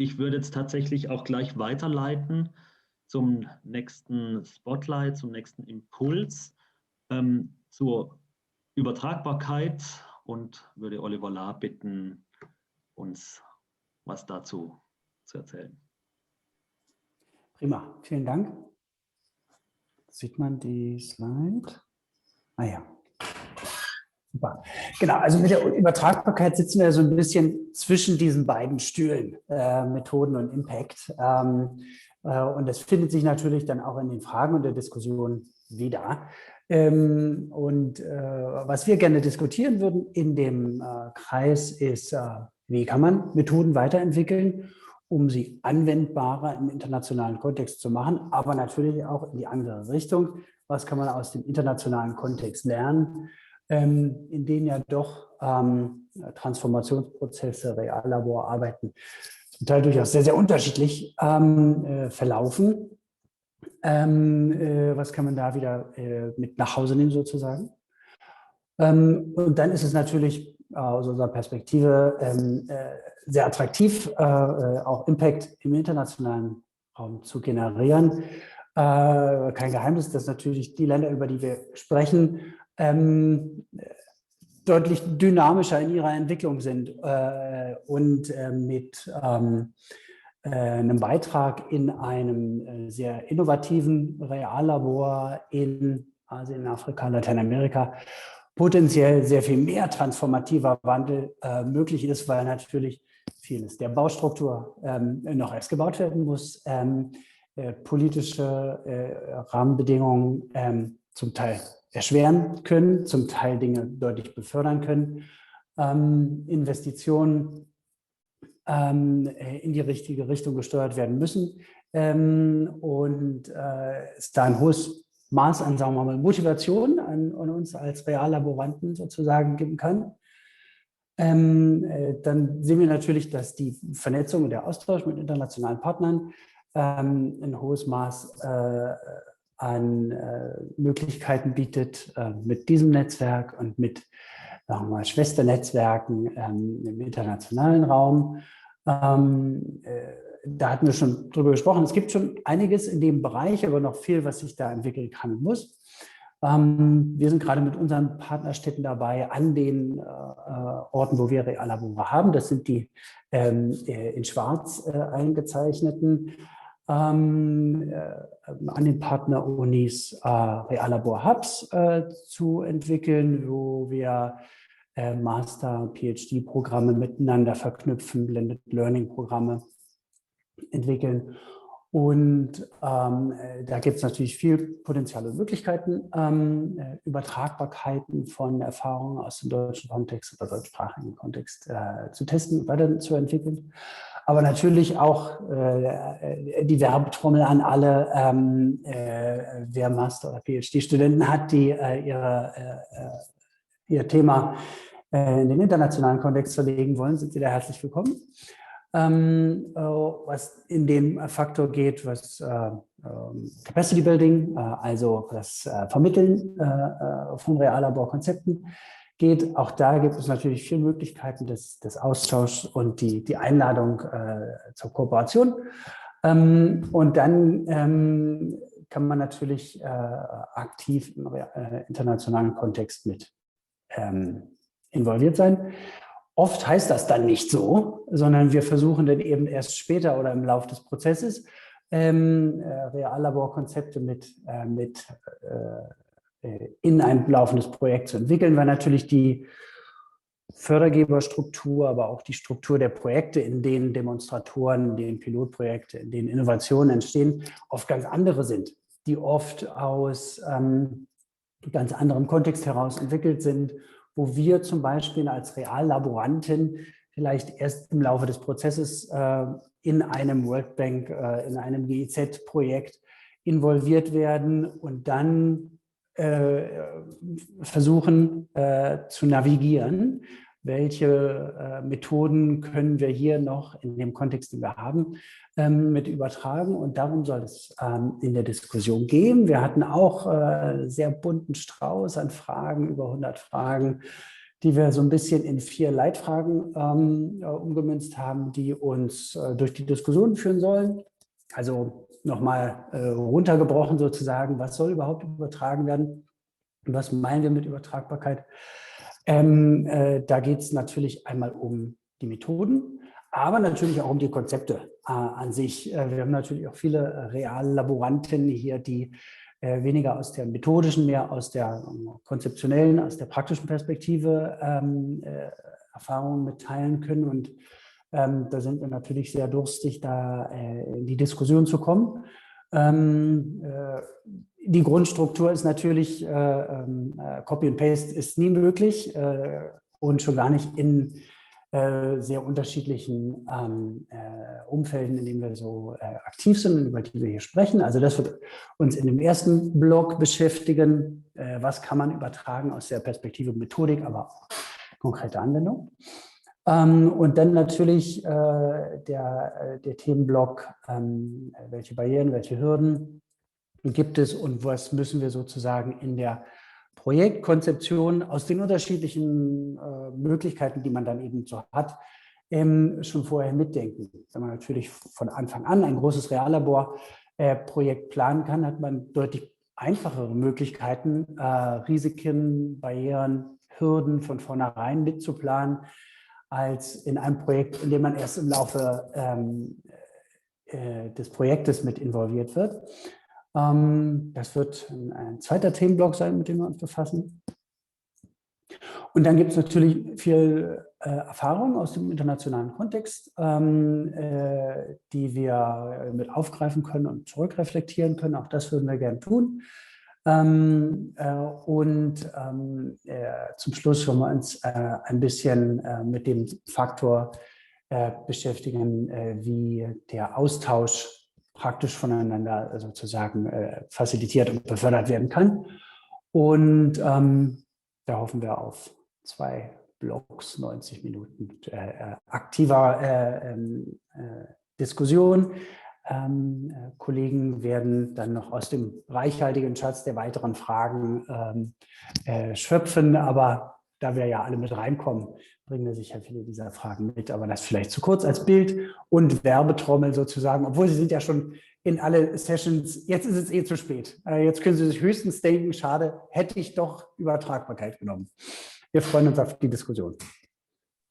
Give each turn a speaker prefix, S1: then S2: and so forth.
S1: Ich würde jetzt tatsächlich auch gleich weiterleiten zum nächsten Spotlight, zum nächsten Impuls, zur Übertragbarkeit und würde Oliver Lahr bitten, uns was dazu zu erzählen.
S2: Prima, vielen Dank. Sieht man die Slide? Ah ja. Super. Genau, also mit der Übertragbarkeit sitzen wir so ein bisschen zwischen diesen beiden Stühlen, Methoden und Impact. Und das findet sich natürlich dann auch in den Fragen und der Diskussion wieder. Was wir gerne diskutieren würden in dem Kreis ist, wie kann man Methoden weiterentwickeln, um sie anwendbarer im internationalen Kontext zu machen, aber natürlich auch in die andere Richtung. Was kann man aus dem internationalen Kontext lernen, in denen ja doch Transformationsprozesse, Reallaborarbeiten zum Teil durchaus sehr, sehr unterschiedlich verlaufen. Was kann man da wieder mit nach Hause nehmen sozusagen? Und dann ist es natürlich aus unserer Perspektive sehr attraktiv, auch Impact im internationalen Raum zu generieren. Kein Geheimnis, dass natürlich die Länder, über die wir sprechen, deutlich dynamischer in ihrer Entwicklung sind und mit einem Beitrag in einem sehr innovativen Reallabor in Asien, Afrika, Lateinamerika potenziell sehr viel mehr transformativer Wandel möglich ist, weil natürlich vieles der Baustruktur noch erst gebaut werden muss, politische Rahmenbedingungen zum Teil erschweren können, zum Teil Dinge deutlich befördern können, Investitionen in die richtige Richtung gesteuert werden müssen und es da ein hohes Maß an, sagen wir mal, Motivation an uns als Reallaboranten sozusagen geben kann. Dann sehen wir natürlich, dass die Vernetzung und der Austausch mit internationalen Partnern ein hohes Maß an Möglichkeiten bietet mit diesem Netzwerk und mit, sagen wir mal, Schwesternetzwerken im internationalen Raum. Da hatten wir schon drüber gesprochen. Es gibt schon einiges in dem Bereich, aber noch viel, was sich da entwickeln kann und muss. Wir sind gerade mit unseren Partnerstädten dabei an den Orten, wo wir Reallabore haben. Das sind die in schwarz eingezeichneten. An den Partnerunis Reallabor-Hubs zu entwickeln, wo wir Master-, PhD-Programme miteinander verknüpfen, Blended Learning-Programme entwickeln. Und da gibt es natürlich viel Potenzial und Möglichkeiten, Übertragbarkeiten von Erfahrungen aus dem deutschen Kontext oder deutschsprachigen Kontext zu testen und weiterzuentwickeln. Aber natürlich auch die Werbetrommel an alle, wer Master- oder PhD-Studenten hat, die ihr Thema in den internationalen Kontext verlegen wollen, sind Sie da herzlich willkommen. Was in den Faktor geht, was Capacity Building, also das Vermitteln von Reallaborkonzepten geht. Auch da gibt es natürlich viele Möglichkeiten des Austauschs und die Einladung zur Kooperation. Und dann kann man natürlich aktiv im internationalen Kontext mit involviert sein. Oft heißt das dann nicht so, sondern wir versuchen dann eben erst später oder im Laufe des Prozesses Reallaborkonzepte in ein laufendes Projekt zu entwickeln, weil natürlich die Fördergeberstruktur, aber auch die Struktur der Projekte, in denen Demonstratoren, in denen Pilotprojekte, in denen Innovationen entstehen, oft ganz andere sind, die oft aus ganz anderem Kontext heraus entwickelt sind, wo wir zum Beispiel als Reallaboranten vielleicht erst im Laufe des Prozesses in einem World Bank, in einem GIZ-Projekt involviert werden und dann versuchen zu navigieren, welche Methoden können wir hier noch in dem Kontext, den wir haben, mit übertragen. Und darum soll es in der Diskussion gehen. Wir hatten auch sehr bunten Strauß an Fragen, über 100 Fragen, die wir so ein bisschen in 4 Leitfragen umgemünzt haben, die uns durch die Diskussion führen sollen. Also nochmal runtergebrochen sozusagen, was soll überhaupt übertragen werden? Was meinen wir mit Übertragbarkeit? Da geht es natürlich einmal um die Methoden, aber natürlich auch um die Konzepte an sich. Wir haben natürlich auch viele Reallaboranten hier, die weniger aus der methodischen, mehr aus der konzeptionellen, aus der praktischen Perspektive Erfahrungen mitteilen können. Und da sind wir natürlich sehr durstig, da in die Diskussion zu kommen. Die Grundstruktur ist natürlich, Copy and Paste ist nie möglich und schon gar nicht in sehr unterschiedlichen Umfelden, in denen wir so aktiv sind und über die wir hier sprechen. Also das wird uns in dem ersten Block beschäftigen. Was kann man übertragen aus der Perspektive Methodik, aber auch konkrete Anwendung. Und dann natürlich der Themenblock, welche Barrieren, welche Hürden gibt es und was müssen wir sozusagen in der Projektkonzeption aus den unterschiedlichen Möglichkeiten, die man dann eben so hat, schon vorher mitdenken. Wenn man natürlich von Anfang an ein großes Reallaborprojekt planen kann, hat man deutlich einfachere Möglichkeiten, Risiken, Barrieren, Hürden von vornherein mitzuplanen, als in einem Projekt, in dem man erst im Laufe des Projektes mit involviert wird. Das wird ein zweiter Themenblock sein, mit dem wir uns befassen. Und dann gibt es natürlich viel Erfahrung aus dem internationalen Kontext, die wir mit aufgreifen können und zurückreflektieren können. Auch das würden wir gerne tun. Zum Schluss wollen wir uns ein bisschen mit dem Faktor beschäftigen, wie der Austausch praktisch voneinander sozusagen facilitiert und befördert werden kann. Und da hoffen wir auf 2 Blocks, 90 Minuten aktiver Diskussion. Kollegen werden dann noch aus dem reichhaltigen Schatz der weiteren Fragen schöpfen, aber da wir ja alle mit reinkommen, bringen wir sicher viele dieser Fragen mit, aber das vielleicht zu kurz als Bild und Werbetrommel sozusagen, obwohl Sie sind ja schon in alle Sessions, jetzt ist es zu spät. Jetzt können Sie sich höchstens denken, schade, hätte ich doch Übertragbarkeit genommen. Wir freuen uns auf die Diskussion.